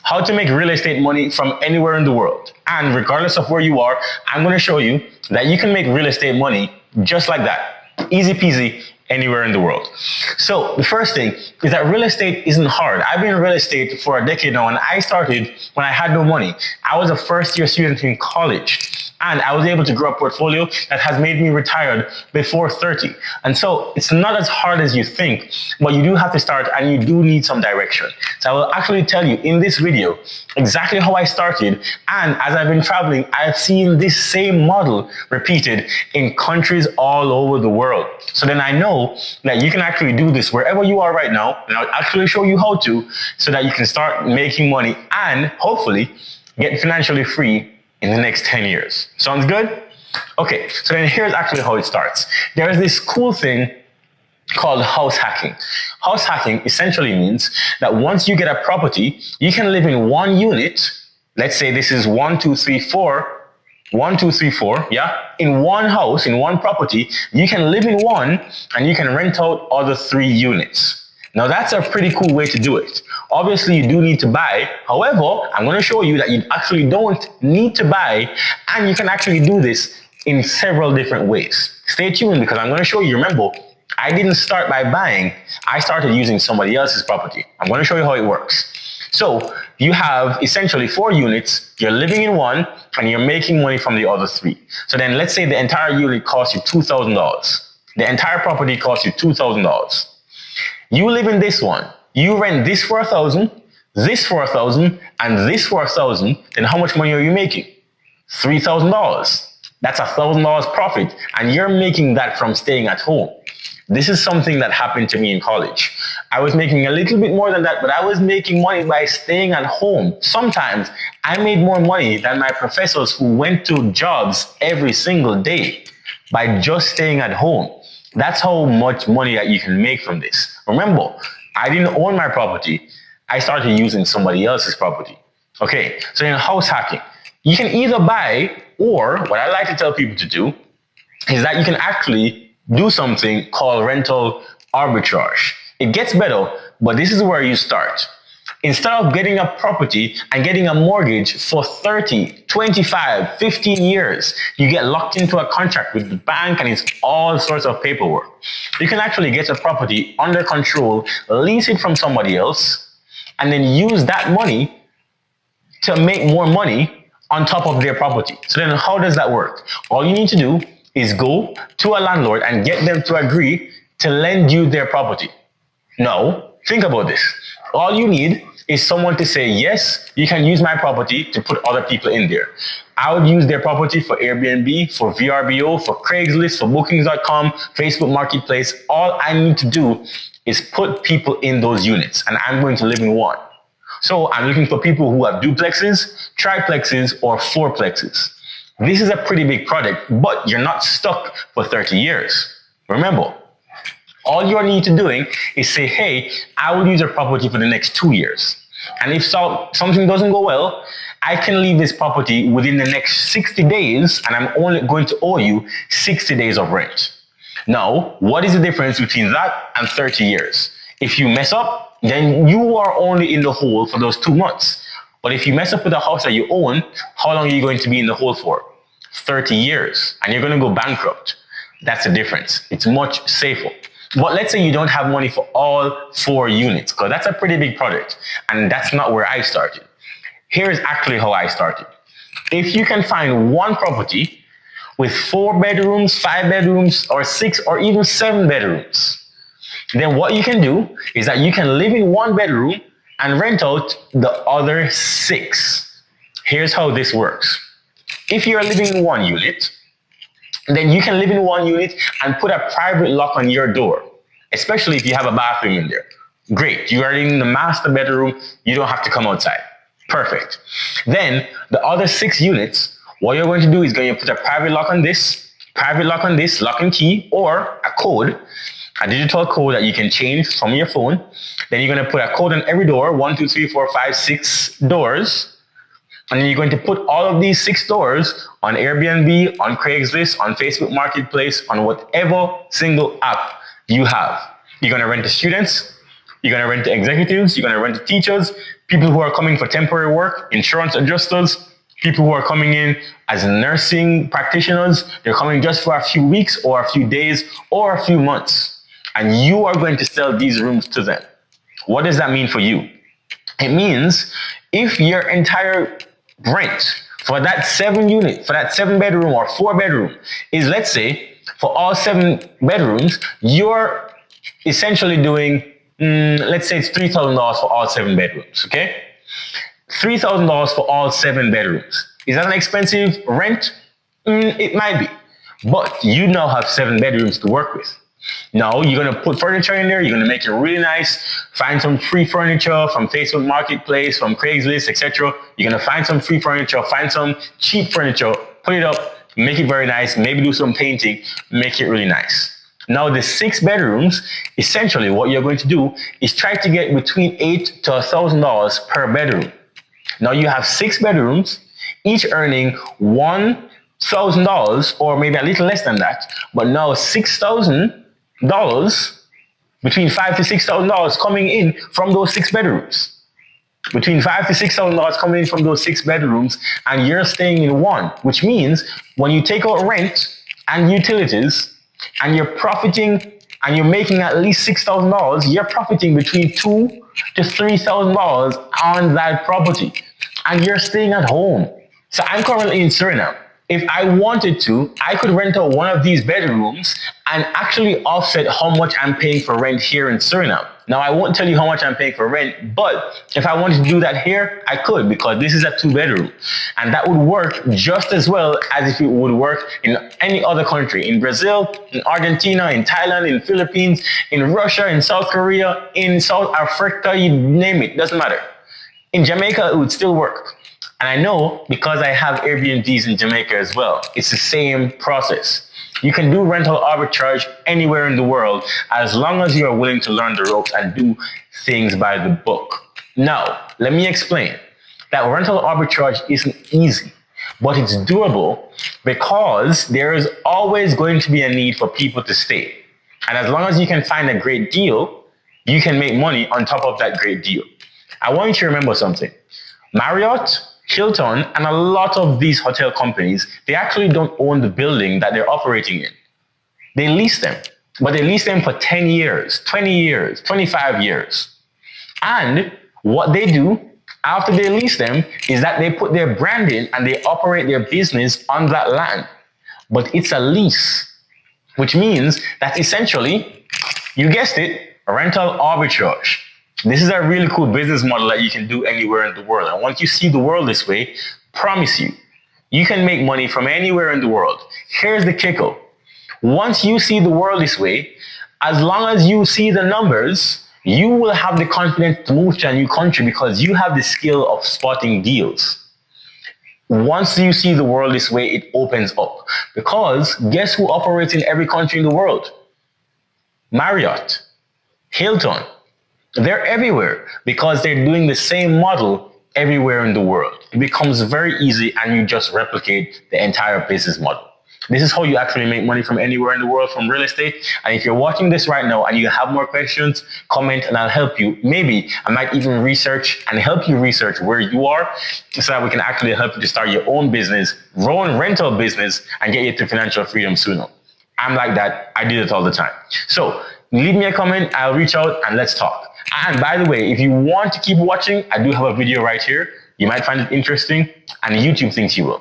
how to make real estate money from anywhere in the world. And regardless of where you are, I'm going to show you that you can make real estate money just like that. Easy peasy, anywhere in the world. So the first thing is that real estate isn't hard. I've been in real estate for a decade now, and I started when I had no money. I was a first-year student in college, and I was able to grow a portfolio that has made me retired before 30. And so it's not as hard as you think, but you do have to start, and you do need some direction. So I will actually tell you in this video exactly how I started, and as I've been traveling, I've seen this same model repeated in countries all over the world. So then I know that you can actually do this wherever you are right now, and I'll actually show you how to, so that you can start making money and hopefully get financially free in the next 10 years. Sounds good? Okay, so then here's actually how it starts. There is this cool thing called house hacking. House hacking essentially means that once you get a property, you can live in one unit. Let's say this is 1, 2, 3, 4. 1, 2, 3, 4, yeah? In one house, in one property, you can live in one and you can rent out other 3 units. Now that's a pretty cool way to do it. Obviously you do need to buy. However, I'm going to show you that you actually don't need to buy, and you can actually do this in several different ways. Stay tuned, because I'm going to show you. Remember, I didn't start by buying. I started using somebody else's property. I'm going to show you how it works. So you have essentially 4 units, you're living in one, and you're making money from the other 3. So then let's say the entire unit costs you $2,000. The entire property costs you $2,000. You live in this one, you rent this for $1,000, this for $1,000, and this for $1,000, then how much money are you making? $3,000. That's $1,000 profit, and you're making that from staying at home. This is something that happened to me in college. I was making a little bit more than that, but I was making money by staying at home. Sometimes I made more money than my professors who went to jobs every single day by just staying at home. That's how much money that you can make from this. Remember, I didn't own my property. I started using somebody else's property. Okay, so in house hacking, you can either buy, or what I like to tell people to do is that you can actually do something called rental arbitrage. It gets better, but this is where you start. Instead of getting a property and getting a mortgage for 30, 25, 15 years, you get locked into a contract with the bank, and it's all sorts of paperwork. You can actually get a property under control, lease it from somebody else, and then use that money to make more money on top of their property. So then how does that work? All you need to do is go to a landlord and get them to agree to lend you their property. Now, think about this. All you need is someone to say, yes, you can use my property to put other people in there. I would use their property for Airbnb, for VRBO, for Craigslist, for Bookings.com, Facebook Marketplace. All I need to do is put people in those units, and I'm going to live in one. So I'm looking for people who have duplexes, triplexes, or fourplexes. This is a pretty big project, but you're not stuck for 30 years. Remember, all you need to doing is say, hey, I will use your property for the next 2 years. And if something doesn't go well, I can leave this property within the next 60 days, and I'm only going to owe you 60 days of rent. Now, what is the difference between that and 30 years? If you mess up, then you are only in the hole for those 2 months. But if you mess up with a house that you own, how long are you going to be in the hole for? 30 years, and you're going to go bankrupt. That's the difference. It's much safer. But let's say you don't have money for all 4 units, because that's a pretty big project, and that's not where I started. Here's actually how I started. If you can find one property with 4 bedrooms, 5 bedrooms, or 6, or even 7 bedrooms, then what you can do is that you can live in 1 bedroom and rent out the other 6. Here's how this works. If you're living in 1 unit, then you can live in 1 unit and put a private lock on your door, especially if you have a bathroom in there. Great, you are in the master bedroom, you don't have to come outside. Perfect. Then the other 6 units, what you're going to do is going to put a private lock on this, lock and key, or a code, a digital code that you can change from your phone. Then you're going to put a code on every door, 1, 2, 3, 4, 5, 6 doors. And then you're going to put all of these 6 doors on Airbnb, on Craigslist, on Facebook Marketplace, on whatever single app you have. You're going to rent to students, You're going to rent to executives. You're going to rent to teachers, people who are coming for temporary work, insurance adjusters, people who are coming in as nursing practitioners. They're coming just for a few weeks or a few days or a few months. And you are going to sell these rooms to them. What does that mean for you? It means if your entire rent for that 7 unit, for that 7 bedroom or 4 bedroom is, let's say, for all 7 bedrooms, you're essentially doing, let's say it's $3,000 for all 7 bedrooms, okay? $3,000 for all 7 bedrooms. Is that an expensive rent? It might be, but you now have 7 bedrooms to work with. Now you're going to put furniture in there. You're going to make it really nice. Find some free furniture from Facebook Marketplace, from Craigslist, etc. You're going to find some free furniture, find some cheap furniture, put it up, make it very nice, maybe do some painting, make it really nice. Now the 6 bedrooms, essentially what you're going to do is try to get between $800 to $1,000 per bedroom. Now you have 6 bedrooms, each earning $1,000 or maybe a little less than that, but now $6,000, between $5,000 to $6,000 coming in from those 6 bedrooms. Between $5,000 to $6,000 coming in from those 6 bedrooms, and you're staying in one, which means when you take out rent and utilities and you're profiting and you're making at least $6,000, you're profiting between $2,000 to $3,000 on that property, and you're staying at home. So I'm currently in Suriname. If I wanted to, I could rent out one of these bedrooms and actually offset how much I'm paying for rent here in Suriname. Now, I won't tell you how much I'm paying for rent, but if I wanted to do that here, I could, because this is a 2 bedroom. And that would work just as well as if it would work in any other country. In Brazil, in Argentina, in Thailand, in Philippines, in Russia, in South Korea, in South Africa, you name it, doesn't matter. In Jamaica, it would still work. And I know because I have Airbnbs in Jamaica as well. It's the same process. You can do rental arbitrage anywhere in the world as long as you are willing to learn the ropes and do things by the book. Now, let me explain that rental arbitrage isn't easy, but it's doable because there is always going to be a need for people to stay. And as long as you can find a great deal, you can make money on top of that great deal. I want you to remember something. Marriott, Hilton, and a lot of these hotel companies, they actually don't own the building that they're operating in. They lease them, but they lease them for 10 years, 20 years, 25 years. And what they do after they lease them is that they put their brand in and they operate their business on that land. But it's a lease, which means that essentially, you guessed it, rental arbitrage. This is a really cool business model that you can do anywhere in the world. And once you see the world this way, promise you, you can make money from anywhere in the world. Here's the kicker. Once you see the world this way, as long as you see the numbers, you will have the confidence to move to a new country because you have the skill of spotting deals. Once you see the world this way, it opens up. Because guess who operates in every country in the world? Marriott, Hilton. They're everywhere because they're doing the same model everywhere in the world. It becomes very easy and you just replicate the entire business model. This is how you actually make money from anywhere in the world from real estate. And if you're watching this right now and you have more questions, comment and I'll help you. Maybe I might even research and help you research where you are so that we can actually help you to start your own business, own rental business, and get you to financial freedom sooner. I'm like that. I do it all the time. So leave me a comment. I'll reach out and let's talk. And by the way, if you want to keep watching, I do have a video right here. You might find it interesting and YouTube thinks you will.